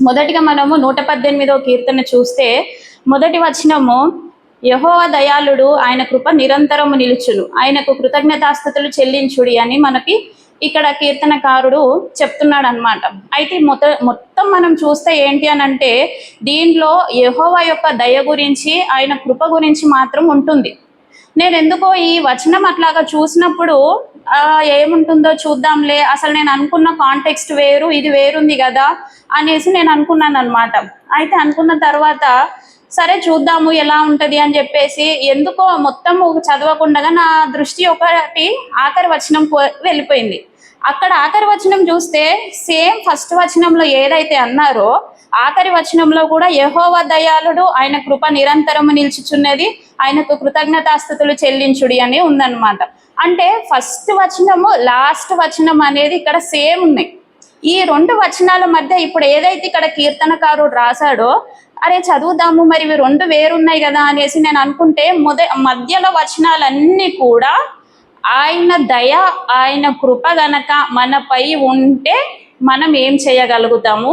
మొదటిగా మనము 118వ కీర్తన చూస్తే మొదటి వచనము, యెహోవా దయాళుడు, ఆయన కృప నిరంతరము నిలుచును, ఆయనకు కృతజ్ఞతాస్తుతులు చెల్లించుడి అని మనకి ఇక్కడ కీర్తనకారుడు చెప్తున్నాడు అనమాట. అయితే మొత్తం మనం చూస్తే ఏంటి అని అంటే, దీనిలో యెహోవా యొక్క దయ గురించి, ఆయన కృప గురించి మాత్రం ఉంటుంది. నేను ఎందుకో ఈ వచనం అట్లాగా చూసినప్పుడు ఏముంటుందో చూద్దాంలే, అసలు నేను అనుకున్న కాంటెక్స్ట్ వేరు, ఇది వేరుంది కదా అనేసి నేను అనుకున్నాను అనమాట. అయితే అనుకున్న తర్వాత సరే చూద్దాము ఎలా ఉంటది అని చెప్పేసి, ఎందుకో మొత్తం చదవకుండా నా దృష్టి ఒకటి ఆఖరి వచనం వెళ్ళిపోయింది. అక్కడ ఆఖరి వచనం చూస్తే సేమ్ ఫస్ట్ వచనంలో ఏదైతే అన్నారో ఆఖరి వచనంలో కూడా యెహోవా దయాళుడు, ఆయన కృప నిరంతరము నిల్చుచున్నది, ఆయనకు కృతజ్ఞతాస్తుతులు చెల్లించుడి అని ఉందన్నమాట. అంటే ఫస్ట్ వచనము లాస్ట్ వచనం అనేది ఇక్కడ సేమ్ ఉన్నాయి. ఈ రెండు వచనాల మధ్య ఇప్పుడు ఏదైతే ఇక్కడ కీర్తనకారుడు రాశాడో, అరే చదువుదాము, మరి ఇవి రెండు వేరున్నాయి కదా అనేసి నేను అనుకుంటే, మధ్యలో వచనాలన్నీ కూడా ఆయన దయ, ఆయన కృప గనక మనపై ఉంటే మనం ఏం చేయగలుగుతాము,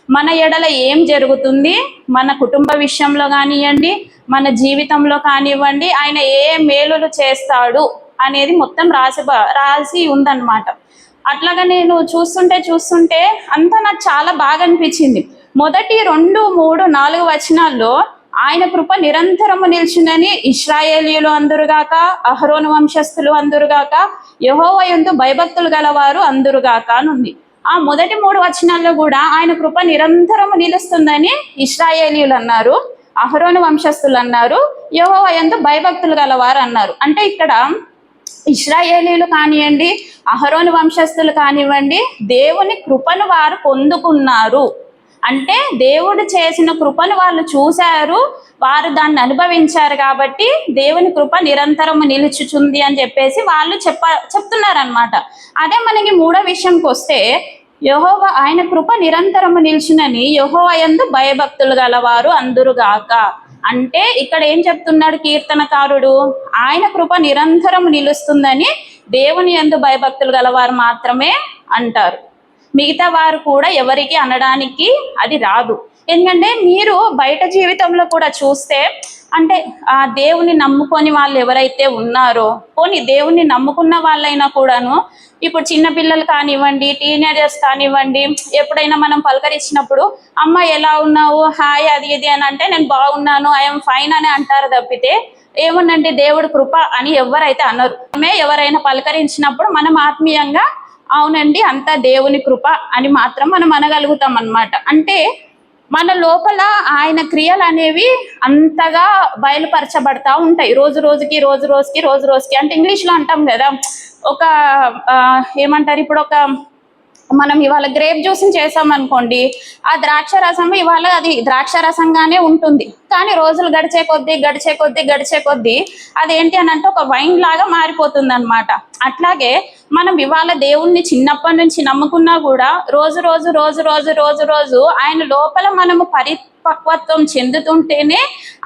మన ఎడల ఏం జరుగుతుంది, మన కుటుంబ విషయంలో కానివ్వండి, మన జీవితంలో కానివ్వండి, ఆయన ఏ మేలులు చేస్తాడు అనేది మొత్తం రాసి ఉందన్నమాట. అట్లాగా నేను చూస్తుంటే అంతా నాకు చాలా బాగా అనిపించింది. మొదటి 2, 3, 4 వచనాల్లో ఆయన కృప నిరంతరము నిల్చునని ఇశ్రాయేలీయులు అందురుగాక, అహరోను వంశస్థులు అందురుగాక, యెహోవా యందు భయభక్తులు గలవారు అందురుగాక అని ఉంది. ఆ మొదటి 3 వచనాల్లో కూడా ఆయన కృప నిరంతరము నిలుస్తుందని ఇశ్రాయేలీయులు అన్నారు, అహరోను వంశస్థులు అన్నారు, యెహోవా యందు భయభక్తులు గలవారు అన్నారు. అంటే ఇక్కడ ఇశ్రాయేలీయులు కానివ్వండి, అహరోను వంశస్థులు కానివ్వండి, దేవుని కృపను వారు పొందుకున్నారు. అంటే దేవుడు చేసిన కృపను వాళ్ళు చూశారు, వారు దాన్ని అనుభవించారు, కాబట్టి దేవుని కృప నిరంతరము నిలుచుచుంది అని చెప్పేసి వాళ్ళు చెప్తున్నారనమాట. అదే మనకి 3వ విషయంకి వస్తే, యెహోవా ఆయన కృప నిరంతరము నిల్చునని యెహోవా యందు భయభక్తులు గలవారు అందురుగాక. అంటే ఇక్కడ ఏం చెప్తున్నాడు కీర్తనకారుడు, ఆయన కృప నిరంతరము నిలుస్తుందని దేవుని యందు భయభక్తులు గలవారు మాత్రమే అంటారు. మిగతా వారు కూడా ఎవరికి అనడానికి అది రాదు. ఎందుకంటే మీరు బయట జీవితంలో కూడా చూస్తే, అంటే ఆ దేవుని నమ్ముకొని వాళ్ళు ఎవరైతే ఉన్నారో, పోనీ దేవుని నమ్ముకున్న వాళ్ళైనా కూడాను, ఇప్పుడు చిన్నపిల్లలు కానివ్వండి, టీనేజర్స్ కానివ్వండి, ఎప్పుడైనా మనం పలకరించినప్పుడు అమ్మ ఎలా ఉన్నావు, హాయ్ అది ఇది అని అంటే నేను బాగున్నాను, ఐఎమ్ ఫైన్ అని అంటారు తప్పితే ఏముందంటే దేవుడు కృప అని ఎవరైతే అన్నారు. ఎవరైనా పలకరించినప్పుడు మనం ఆత్మీయంగా అవునండి అంతా దేవుని కృప అని మాత్రం మనం అనగలుగుతాం అన్నమాట. అంటే మన లోపల ఆయన క్రియలు అనేవి అంతగా బయలుపరచబడతా ఉంటాయి రోజు రోజుకి. అంటే ఇంగ్లీష్లో అంటాం కదా, ఒక ఏమంటారు, ఇప్పుడు ఒక మనం ఇవాళ గ్రేప్ జ్యూస్ని చేసామనుకోండి, ఆ ద్రాక్ష రసం ఇవాళ అది ద్రాక్ష రసంగానే ఉంటుంది, కానీ రోజులు గడిచే కొద్దీ అదేంటి అని అంటే ఒక వైన్ లాగా మారిపోతుంది అనమాట. అట్లాగే మనం ఇవాళ దేవుణ్ణి చిన్నప్పటి నుంచి నమ్ముకున్నా కూడా రోజు ఆయన లోపల మనము పరిపక్వత్వం చెందుతుంటేనే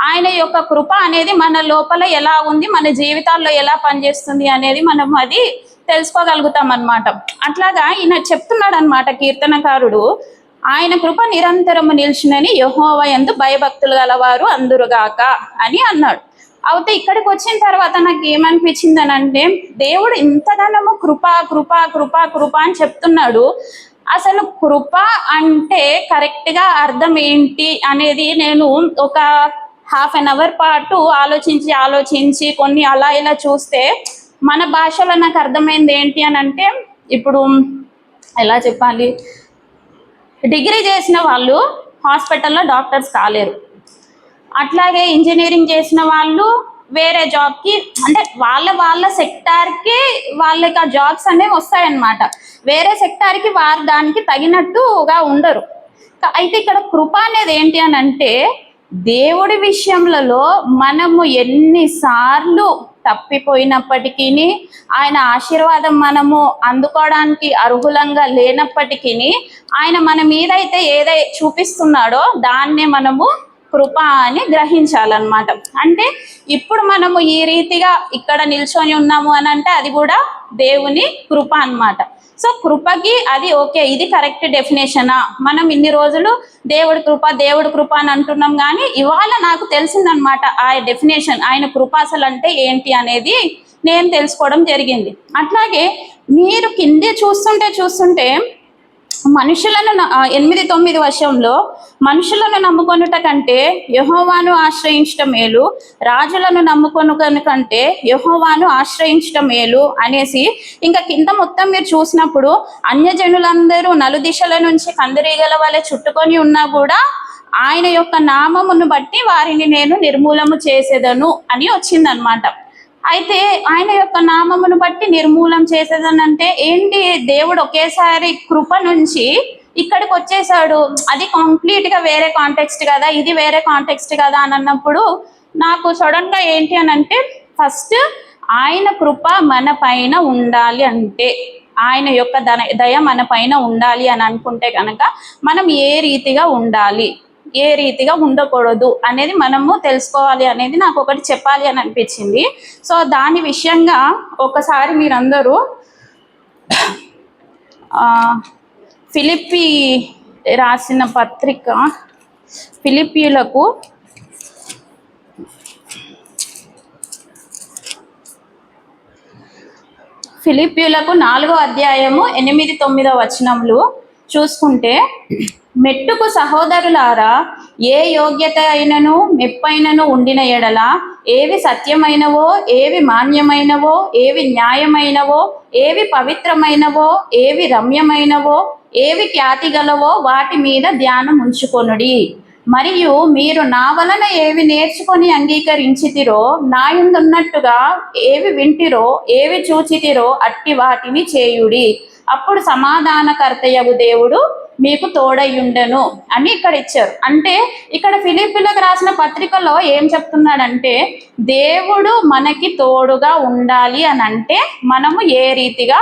ఆయన యొక్క కృప అనేది మన లోపల ఎలా ఉంది, మన జీవితాల్లో ఎలా పనిచేస్తుంది అనేది మనం అది తెలుసుకోగలుగుతాం అన్నమాట. అట్లాగా ఈయన చెప్తున్నాడు అనమాట కీర్తనకారుడు, ఆయన కృప నిరంతరము నిల్చునని యెహోవా యందు భయభక్తులు గలవారు అందురుగాక అని అన్నాడు. అయితే ఇక్కడికి వచ్చిన తర్వాత నాకు ఏమనిపించింది అని అంటే, దేవుడు ఇంతగానో కృప అని చెప్తున్నాడు. అసలు కృప అంటే కరెక్ట్గా అర్థం ఏంటి అనేది నేను ఒక ½ an hour పాటు ఆలోచించి కొన్ని అలా ఇలా చూస్తే మన భాషలో నాకు అర్థమైంది ఏంటి అని అంటే, ఇప్పుడు ఎలా చెప్పాలి, డిగ్రీ చేసిన వాళ్ళు హాస్పిటల్లో డాక్టర్స్ కాలేరు, అట్లాగే ఇంజనీరింగ్ చేసిన వాళ్ళు వేరే జాబ్కి, అంటే వాళ్ళ సెక్టార్కి వాళ్ళకి ఆ జాబ్స్ అనేవి వస్తాయన్నమాట. వేరే సెక్టార్కి వారు దానికి తగినట్టుగా ఉండరు. అయితే ఇక్కడ కృప అనేది ఏంటి అని అంటే, దేవుడి విషయంలో మనము ఎన్నిసార్లు తప్పిపోయినప్పటికీ, ఆయన ఆశీర్వాదం మనము అందుకోవడానికి అర్హులంగా లేనప్పటికీ, ఆయన మన మీద అయితే ఏదైతే చూపిస్తున్నాడో దాన్నే మనము కృప అని గ్రహించాలన్నమాట. అంటే ఇప్పుడు మనము ఈ రీతిగా ఇక్కడ నిల్చొని ఉన్నాము అని అంటే అది కూడా దేవుని కృప అన్నమాట. సో కృపకి అది ఓకే, ఇది కరెక్ట్ డెఫినేషనా? మనం ఇన్ని రోజులు దేవుడి కృప దేవుడి కృప అని అంటున్నాం, కానీ ఇవాళ నాకు తెలిసిందనమాట ఆ డెఫినేషన్, ఆయన కృప అసలు అంటే ఏంటి అనేది నేను తెలుసుకోవడం జరిగింది. అట్లాగే మీరు కిందే చూస్తుంటే మనుషులను 8-9 వర్షంలో మనుషులను నమ్ముకొనుట కంటే యెహోవాను ఆశ్రయించటం మేలు, రాజులను నమ్ముకొను కంటే యెహోవాను ఆశ్రయించటం మేలు అనేసి, ఇంకా కింద మొత్తం మీరు చూసినప్పుడు అన్యజనులందరూ నలుదిశల నుంచి కందిరీగల వలె చుట్టుకొని ఉన్నా కూడా ఆయన యొక్క నామమును బట్టి వారిని నేను నిర్మూలము చేసేదను అని వచ్చిందనమాట. అయితే ఆయన యొక్క నామమును బట్టి నిర్మూలం చేసేదనంటే ఏంటి? దేవుడు ఒకేసారి కృప నుంచి ఇక్కడికి వచ్చేసాడు, అది కంప్లీట్గా వేరే కాంటెక్స్ట్ కదా, ఇది వేరే కాంటెక్స్ట్ కదా అని అన్నప్పుడు నాకు సడన్గా ఏంటి అని అంటే, ఫస్ట్ ఆయన కృప మన పైన ఉండాలి అంటే, ఆయన యొక్క దయ మన పైన ఉండాలి అని అనుకుంటే కనుక మనం ఏ రీతిగా ఉండాలి, ఏ రీతిగా ఉండకూడదు అనేది మనము తెలుసుకోవాలి అనేది నాకు ఒకటి చెప్పాలి అని అనిపించింది. సో దాని విషయంగా ఒకసారి మీరందరూ ఫిలిప్పీ రాసిన పత్రిక, ఫిలిప్పీలకు 4వ అధ్యాయము 8-9 వచనములు చూసుకుంటే, మెట్టుకు సహోదరులారా, ఏ యోగ్యత అయినను మెప్పైనను ఉండిన ఎడల, ఏవి సత్యమైనవో, ఏవి మాన్యమైనవో, ఏవి న్యాయమైనవో, ఏవి పవిత్రమైనవో, ఏవి రమ్యమైనవో, ఏవి ఖ్యాతి గలవో వాటి మీద ధ్యానం ఉంచుకొనుడి. మరియు మీరు నా వలన ఏవి నేర్చుకొని అంగీకరించితిరో, నా యందున్నట్టుగా ఏవి వింటిరో, ఏవి చూచితిరో అట్టి వాటిని చేయుడి. అప్పుడు సమాధానకర్తయగు దేవుడు మీకు తోడయుండెను అని ఇక్కడ ఇచ్చారు. అంటే ఇక్కడ ఫిలిప్పీలకు రాసిన పత్రికలో ఏం చెప్తున్నాడంటే, దేవుడు మనకి తోడుగా ఉండాలి అని అంటే మనము ఏ రీతిగా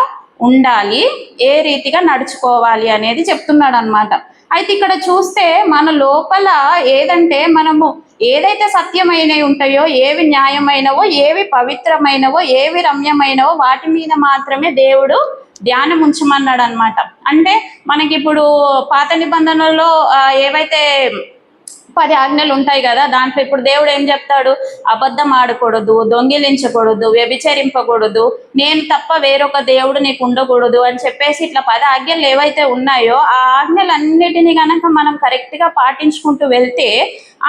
ఉండాలి, ఏ రీతిగా నడుచుకోవాలి అనేది చెప్తున్నాడు అనమాట. అయితే ఇక్కడ చూస్తే మన లోపల ఏదంటే, మనము ఏదైతే సత్యమైనవి ఉంటాయో, ఏవి న్యాయమైనవో, ఏవి పవిత్రమైనవో, ఏవి రమ్యమైనవో వాటి మీద మాత్రమే దేవుడు ధ్యానం ఉంచమన్నాడు అనమాట. అంటే మనకి ఇప్పుడు పాత నిబంధనల్లో ఏవైతే 10 ఆజ్ఞలు ఉంటాయి కదా, దాంట్లో ఇప్పుడు దేవుడు ఏం చెప్తాడు? అబద్ధం ఆడకూడదు, దొంగిలించకూడదు, వ్యభిచరింపకూడదు, నేను తప్ప వేరొక దేవుడు నీకు ఉండకూడదు అని చెప్పేసి ఇట్లా 10 ఆజ్ఞలు ఏవైతే ఉన్నాయో ఆ ఆజ్ఞలన్నిటినీ కనుక మనం కరెక్ట్గా పాటించుకుంటూ వెళ్తే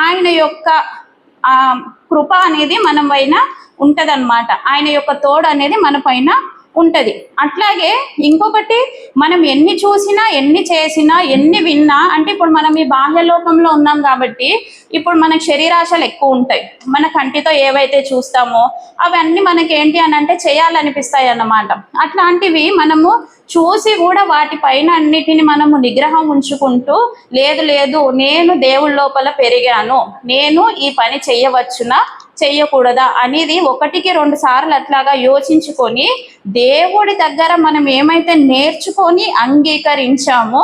ఆయన యొక్క కృప అనేది మన పైన ఉంటదన్నమాట, ఆయన యొక్క తోడు అనేది మన పైన ఉంటది. అట్లాగే ఇంకొకటి, మనం ఎన్ని చూసినా, ఎన్ని చేసినా, ఎన్ని విన్నా, అంటే ఇప్పుడు మనం ఈ బాహ్యలోకంలో ఉన్నాం కాబట్టి ఇప్పుడు మనకు శరీరాశలు ఎక్కువ ఉంటాయి. మన కంటితో ఏవైతే చూస్తామో అవన్నీ మనకి ఏంటి అని అంటే చేయాలనిపిస్తాయి అన్నమాట. అట్లాంటివి మనము చూసి కూడా వాటి పైన అన్నిటిని మనము నిగ్రహం ఉంచుకుంటూ, లేదు నేను దేవుడి లోపల పెరిగాను, నేను ఈ పని చెయ్యవచ్చునా చెయ్యకూడదా అనేది 1-2 సార్లు అట్లాగా యోచించుకొని, దేవుడి దగ్గర మనం ఏమైతే నేర్చుకొని అంగీకరించామో,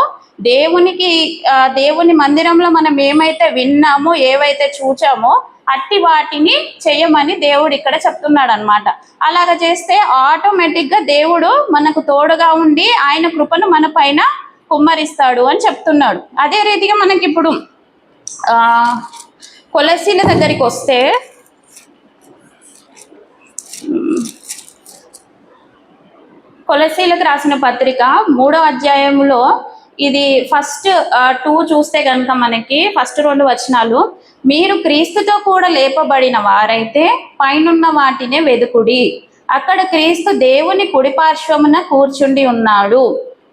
దేవుని మందిరంలో మనం ఏమైతే విన్నామో, ఏవైతే చూచామో అట్టి వాటిని చేయమని దేవుడు ఇక్కడ చెప్తున్నాడు అనమాట. అలాగ చేస్తే ఆటోమేటిక్గా దేవుడు మనకు తోడుగా ఉండి ఆయన కృపను మన పైన కుమ్మరిస్తాడు అని చెప్తున్నాడు. అదే రీతిగా మనకి ఇప్పుడు కొలసీల దగ్గరికి వస్తే, కొలసీలకు రాసిన పత్రిక 3వ అధ్యాయంలో ఇది ఫస్ట్ 2 చూస్తే కనుక మనకి ఫస్ట్ 2 వచనాలు, మీరు క్రీస్తుతో కూడా లేపబడిన వారైతే పైనున్న వాటినే వెదుకుడి, అక్కడ క్రీస్తు దేవుని కుడిపార్శ్వమున కూర్చుండి ఉన్నాడు,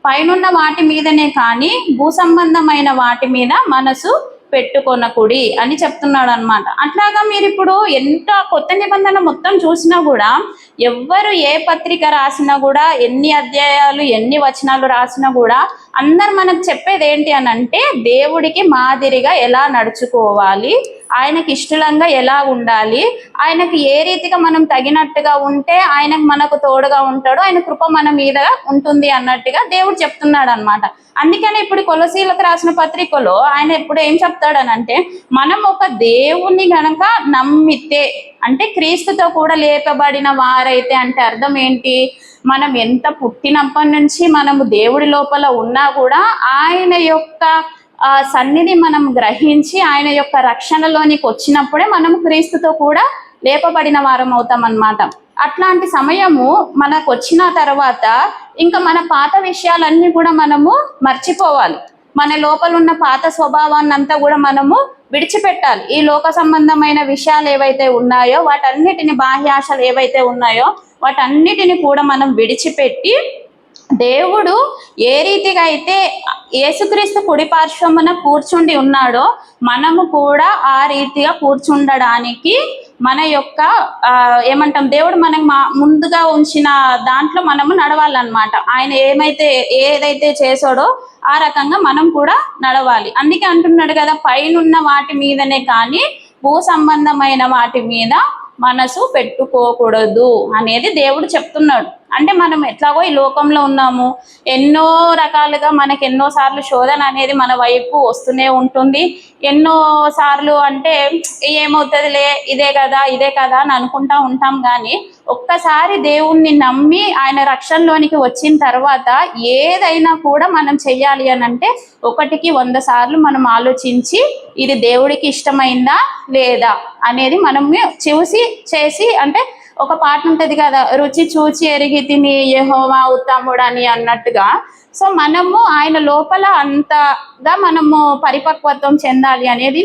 పైనున్న వాటి మీదనే కానీ భూ సంబంధమైన వాటి మీద మనసు పెట్టుకొనకుడి అని చెప్తున్నాడు అనమాట. అట్లాగా మీరు ఇప్పుడు ఎంత కొత్త నిబంధన మొత్తం చూసినా కూడా, ఎవ్వరు ఏ పత్రిక రాసినా కూడా, ఎన్ని అధ్యాయాలు ఎన్ని వచనాలు రాసినా కూడా అందరు మనకు చెప్పేది ఏంటి అని అంటే, దేవుడికి మాదిరిగా ఎలా నడుచుకోవాలి, ఆయనకి ఇష్టంగా ఎలా ఉండాలి, ఆయనకి ఏ రీతిగా మనం తగినట్టుగా ఉంటే ఆయనకు మనకు తోడుగా ఉంటాడు, ఆయన కృప మన మీద ఉంటుంది అన్నట్టుగా దేవుడు చెప్తున్నాడు అనమాట. అందుకని ఇప్పుడు కొలసీలకు రాసిన పత్రికలో ఆయన ఇప్పుడు ఏం చెప్తాడనంటే, మనం ఒక దేవుణ్ణి గనక నమ్మితే, అంటే క్రీస్తుతో కూడా లేపబడిన వారైతే అంటే అర్థం ఏంటి, మనం ఎంత పుట్టినప్పటి నుంచి మనము దేవుడి లోపల ఉన్నా కూడా ఆయన యొక్క సన్నిధి మనం గ్రహించి ఆయన యొక్క రక్షణలోనికి వచ్చినప్పుడే మనం క్రీస్తుతో కూడా లేపబడిన వారం అవుతాం అన్నమాట. అట్లాంటి సమయము మనకు వచ్చిన తర్వాత ఇంకా మన పాత విషయాలన్నీ కూడా మనము మర్చిపోవాలి. మన లోపల ఉన్న పాత స్వభావాన్ని అంతా కూడా మనము విడిచిపెట్టాలి. ఈ లోక సంబంధమైన విషయాలు ఏవైతే ఉన్నాయో, వాటన్నిటిని, బాహ్యాశలు ఏవైతే ఉన్నాయో వాటన్నిటిని కూడా మనం విడిచిపెట్టి, దేవుడు ఏ రీతిగా అయితే యేసుక్రీస్తు కుడి పార్శ్వమున కూర్చుండి ఉన్నాడో మనము కూడా ఆ రీతిగా కూర్చుండడానికి మన యొక్క ఏమంటాం, దేవుడు మనకు ముందుగా ఉంచిన దాంట్లో మనము నడవాలన్నమాట. ఆయన ఏదైతే చేసాడో ఆ రకంగా మనం కూడా నడవాలి. అందుకే అంటున్నాడు కదా, పైనున్న వాటి మీదనే కానీ భూ సంబంధమైన వాటి మీద మనసు పెట్టుకోకూడదు అనేది దేవుడు చెప్తున్నాడు. అంటే మనం ఎట్లాగో ఈ లోకంలో ఉన్నాము, ఎన్నో రకాలుగా మనకి ఎన్నోసార్లు శోధన అనేది మన వైపు వస్తూనే ఉంటుంది. ఎన్నోసార్లు అంటే ఏమవుతుందిలే, ఇదే కదా అని అనుకుంటా ఉంటాం. కానీ ఒక్కసారి దేవుణ్ణి నమ్మి ఆయన రక్షణలోనికి వచ్చిన తర్వాత ఏదైనా కూడా మనం చెయ్యాలి అని అంటే 1కి 100 సార్లు మనం ఆలోచించి ఇది దేవుడికి ఇష్టమైందా లేదా అనేది మనం చేసి, అంటే ఒక పాట ఉంటుంది కదా, రుచి చూచి ఎరిగి తిని యెహోవా ఉత్తముడని అన్నట్టుగా. సో మనము ఆయన లోపల అంతగా మనము పరిపక్వత్వం చెందాలి అనేది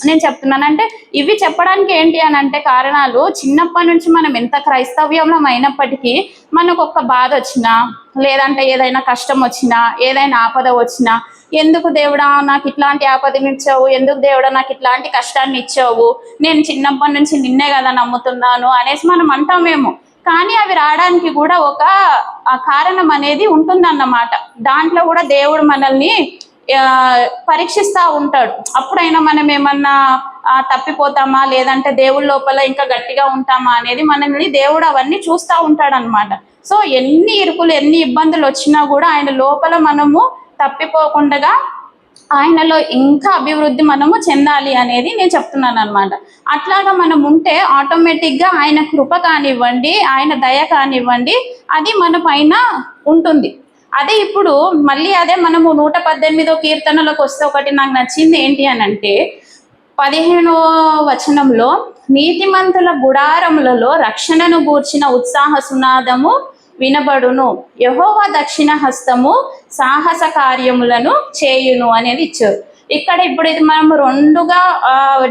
నేను చెప్తున్నాను. అంటే ఇవి చెప్పడానికి ఏంటి అని అంటే కారణాలు, చిన్నప్పటి నుంచి మనం ఎంత క్రైస్తవ్యంలో అయినప్పటికీ మనకు ఒక బాధ వచ్చినా, లేదంటే ఏదైనా కష్టం వచ్చినా, ఏదైనా ఆపద వచ్చినా, ఎందుకు దేవుడా నాకు ఇట్లాంటి ఆపదని ఇచ్చావు, ఎందుకు దేవుడా నాకు ఇట్లాంటి కష్టాన్ని ఇచ్చావు, నేను చిన్నప్పటి నుంచి నిన్నే కదా నమ్ముతున్నాను అనేసి మనం అంటామేమో. కానీ అవి రావడానికి కూడా ఒక కారణం అనేది ఉంటుందన్నమాట. దాంట్లో కూడా దేవుడు మనల్ని పరీక్షిస్తూ ఉంటాడు. అప్పుడైనా మనం ఏమన్నా తప్పిపోతామా, లేదంటే దేవుడి లోపల ఇంకా గట్టిగా ఉంటామా అనేది మనల్ని దేవుడు అవన్నీ చూస్తూ ఉంటాడు అనమాట. సో ఎన్ని ఇరుకులు, ఎన్ని ఇబ్బందులు వచ్చినా కూడా ఆయన లోపల మనము తప్పిపోకుండా ఆయనలో ఇంకా అభివృద్ధి మనము చెందాలి అనేది నేను చెప్తున్నాను అనమాట. అట్లాగా మనం ఉంటే ఆటోమేటిక్గా ఆయన కృప కానివ్వండి, ఆయన దయ కానివ్వండి, అది మన పైన ఉంటుంది. అదే ఇప్పుడు మళ్ళీ అదే మనము 118వ కీర్తనలోకి వస్తే ఒకటి నాకు నచ్చింది ఏంటి అని అంటే, 15వ వచనంలో నీతిమంతుల గుడారములలో రక్షణను గూర్చిన ఉత్సాహ సునాదము వినబడును, యెహోవా దక్షిణ హస్తము సాహస కార్యములను చేయును అనేది ఇచ్చారు. ఇక్కడ ఇప్పుడు ఇది మనం 2గా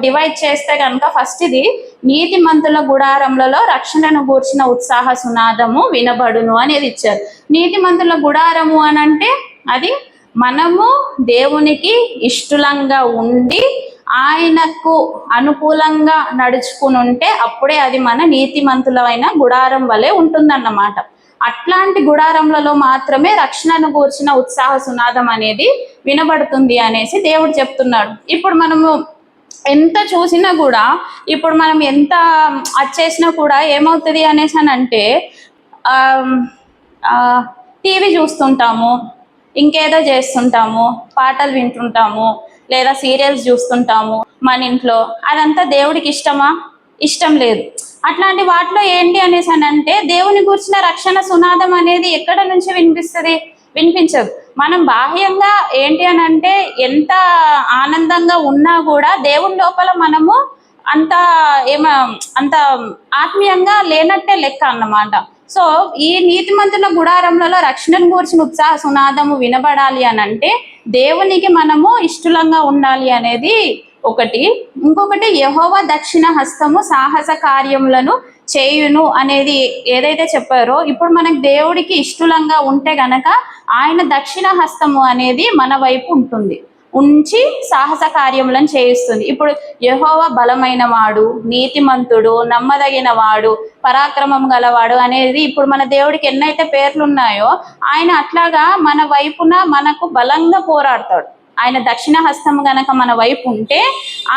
డివైడ్ చేస్తే కనుక, ఫస్ట్ ఇది నీతిమంతుల గుడారములలో రక్షణను గూర్చిన ఉత్సాహ సునాదము వినబడును అనేది ఇచ్చారు. నీతిమంతుల గుడారము అని అంటే అది మనము దేవునికి ఇష్టలంగా ఉండి ఆయనకు అనుకూలంగా నడుచుకుని ఉంటే అప్పుడే అది మన నీతిమంతులైన గుడారం వలె ఉంటుందన్నమాట. అట్లాంటి గుడారములలో మాత్రమే రక్షణను గూర్చిన ఉత్సాహ సునాదం అనేది వినబడుతుంది అనేసి దేవుడు చెప్తున్నాడు. ఇప్పుడు మనము ఎంత చూసినా కూడా, ఇప్పుడు మనం ఎంత చేసినా కూడా ఏమవుతుంది అనేసి అని అంటే, టీవీ చూస్తుంటాము, ఇంకేదో చేస్తుంటాము, పాటలు వింటుంటాము, లేదా సీరియల్స్ చూస్తుంటాము మన ఇంట్లో. అదంతా దేవుడికి ఇష్టమా? ఇష్టం లేదు. అట్లాంటి వాటిలో ఏంటి అనేసి అని అంటే, దేవుని గురించిన రక్షణ సునాదం అనేది ఎక్కడ నుంచి వినిపించదు. మనం బాహ్యంగా ఏంటి అని అంటే ఎంత ఆనందంగా ఉన్నా కూడా దేవుని లోపల మనము అంత ఆత్మీయంగా లేనట్టే లెక్క అన్నమాట. సో ఈ నీతిమంతుల గుడారంలో రక్షణను గురించిన ఉత్సాహ సునాదము వినబడాలి అని అంటే దేవునికి మనము ఇష్టలంగా ఉండాలి అనేది ఒకటి. ఇంకొకటి, యెహోవా దక్షిణ హస్తము సాహస కార్యములను చేయును అనేది ఏదైతే చెప్పారో, ఇప్పుడు మనకు దేవుడికి ఇష్టలంగా ఉంటే గనక ఆయన దక్షిణ హస్తము అనేది మన వైపు ఉంచి సాహస కార్యములను చేయిస్తుంది. ఇప్పుడు యెహోవా బలమైన వాడు, నీతిమంతుడు, నమ్మదగిన వాడు, పరాక్రమం గలవాడు అనేది ఇప్పుడు మన దేవుడికి ఎన్నైతే పేర్లు ఉన్నాయో ఆయన అట్లాగా మన వైపున మనకు బలంగా పోరాడతాడు. ఆయన దక్షిణ హస్తం గనక మన వైపు ఉంటే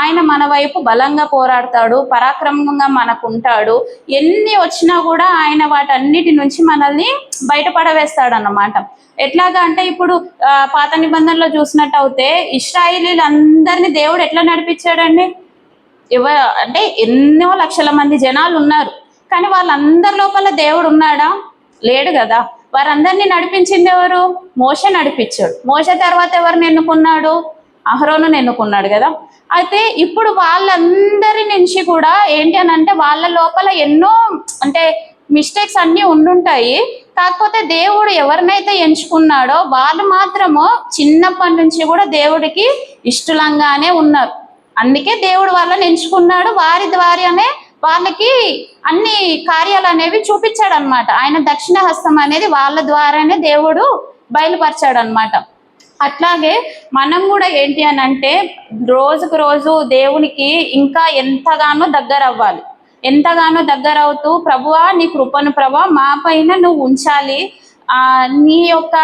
ఆయన మన వైపు బలంగా పోరాడతాడు, పరాక్రమంగా మనకు ఉంటాడు. ఎన్ని వచ్చినా కూడా ఆయన వాటన్నిటి నుంచి మనల్ని బయటపడవేస్తాడు అన్నమాట. ఎట్లాగా అంటే ఇప్పుడు పాత నిబంధనలో చూసినట్టు అయితే ఇశ్రాయేలీలందరినీ దేవుడు ఎట్లా నడిపించాడండి? అంటే ఎన్నో లక్షల మంది జనాలు ఉన్నారు, కానీ వాళ్ళందరి లోపల దేవుడు ఉన్నాడా? లేడు కదా. వారందరినీ నడిపించింది ఎవరు? మోషే నడిపించాడు. మోషే తర్వాత ఎవరిని ఎన్నుకున్నాడు? అహరోనుని ఎన్నుకున్నాడు కదా. అయితే ఇప్పుడు వాళ్ళందరి నుంచి కూడా ఏంటి అని అంటే వాళ్ళ లోపల ఎన్నో అంటే మిస్టేక్స్ అన్నీ ఉండుంటాయి. కాకపోతే దేవుడు ఎవరినైతే ఎంచుకున్నాడో వాళ్ళు మాత్రము చిన్నప్పటి నుంచి కూడా దేవుడికి ఇష్టలంగానే ఉన్నారు. అందుకే దేవుడు వాళ్ళని ఎంచుకున్నాడు, వారి ద్వారానే వాళ్ళకి అన్ని కార్యాలు అనేవి చూపించాడు అనమాట. ఆయన దక్షిణ హస్తం అనేది వాళ్ళ ద్వారానే దేవుడు బయలుపరిచాడు అనమాట. అట్లాగే మనం కూడా ఏంటి అని అంటే రోజుకు రోజు దేవునికి ఇంకా ఎంతగానో దగ్గర అవ్వాలి. ఎంతగానో దగ్గర అవుతూ ప్రభువా నీ కృపను ప్రభా మా పైన నువ్వు ఉంచాలి, నీ యొక్క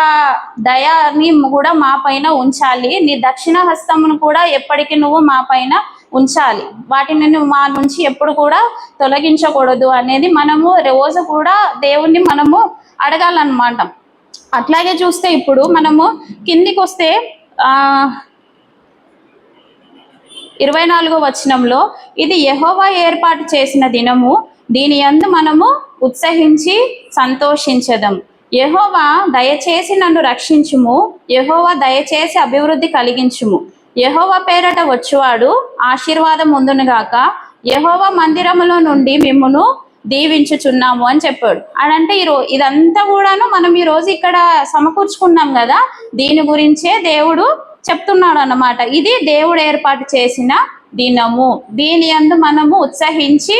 దయాన్ని కూడా మా పైన ఉంచాలి, నీ దక్షిణ హస్తమును కూడా ఎప్పటికీ నువ్వు మా పైన ఉంచాలి, వాటిని నువ్వు మా నుంచి ఎప్పుడు కూడా తొలగించకూడదు అనేది మనము రోజు కూడా దేవుణ్ణి మనము అడగాలన్నమాట. అట్లాగే చూస్తే ఇప్పుడు మనము కిందికి వస్తే 24వ వచనంలో ఇది యెహోవా ఏర్పాటు చేసిన దినము, దీని యందు మనము ఉత్సహించి సంతోషించదం. యెహోవా దయచేసి నన్ను రక్షించుము, యెహోవా దయచేసి అభివృద్ధి కలిగించుము, యెహోవా పేరట వచ్చువాడు ఆశీర్వాదం ఉందునుగాక, యెహోవా మందిరములో నుండి మిమ్మును దీవించుచున్నాము అని చెప్పాడు. అదంటే ఇదంతా కూడాను మనం ఈ రోజు ఇక్కడ సమకూర్చుకున్నాం కదా, దీని గురించే దేవుడు చెప్తున్నాడు అన్నమాట. ఇది దేవుడు ఏర్పాటు చేసిన దినము, దీని యందు మనము ఉత్సహించి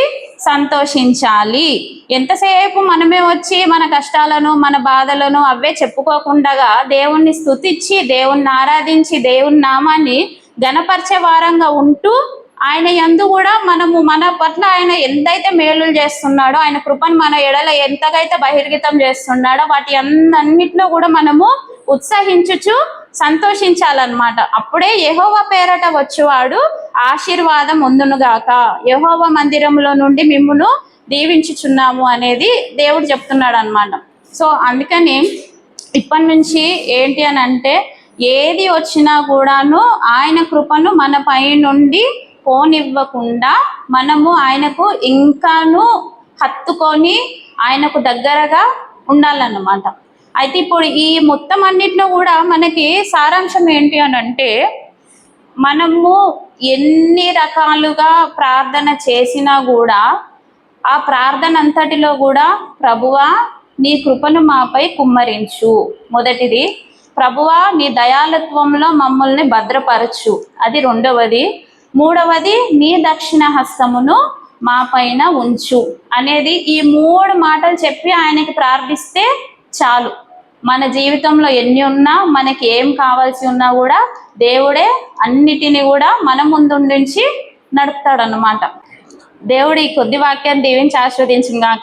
సంతోషించాలి. ఎంతసేపు మనమే వచ్చి మన కష్టాలను మన బాధలను అవే చెప్పుకోకుండా దేవుణ్ణి స్తుతించి దేవుణ్ణి ఆరాధించి దేవుని నామాన్ని ఘనపరిచే వారంగా ఉంటూ ఆయన యందు కూడా మనము మన పట్ల ఆయన ఎంతైతే మేలులు చేస్తున్నాడో, ఆయన కృపను మన ఎడల ఎంతగైతే బహిర్గతం చేస్తున్నాడో వాటి అన్నిట్లో కూడా మనము ఉత్సహించుచు సంతోషించాలన్నమాట. అప్పుడే యెహోవా పేరట వచ్చేవాడు ఆశీర్వాదం ఉందునుగాక, యెహోవా మందిరంలో నుండి మిమ్మును దీవించుచున్నాము అనేది దేవుడు చెప్తున్నాడు అనమాట. సో అందుకని ఇప్పటి నుంచి ఏంటి అని అంటే ఏది వచ్చినా కూడాను ఆయన కృపను మన పై నుండి పోనివ్వకుండా మనము ఆయనకు ఇంకాను హత్తుకొని ఆయనకు దగ్గరగా ఉండాలన్నమాట. అయితే ఇప్పుడు ఈ మొత్తం అన్నిట్లో కూడా మనకి సారాంశం ఏంటి అని అంటే మనము ఎన్ని రకాలుగా ప్రార్థన చేసినా కూడా ఆ ప్రార్థన అంతటిలో కూడా ప్రభువా నీ కృపను మాపై కుమ్మరించు. మొదటిది, ప్రభువా నీ దయాళత్వంలో మమ్మల్ని భద్రపరచు, అది రెండవది. మూడవది, నీ దక్షిణ హస్తమును మా పైన ఉంచు అనేది. ఈ 3 మాటలు చెప్పి ఆయనకి ప్రార్థిస్తే చాలు. మన జీవితంలో ఎన్ని ఉన్నా మనకి ఏం కావాల్సి ఉన్నా కూడా దేవుడే అన్నిటినీ కూడా మన ముందు నుంచి నడుపుతాడు అన్నమాట. దేవుడు ఈ కొద్ది వాక్యాన్ని దీవించి ఆశీర్వదించుగాక.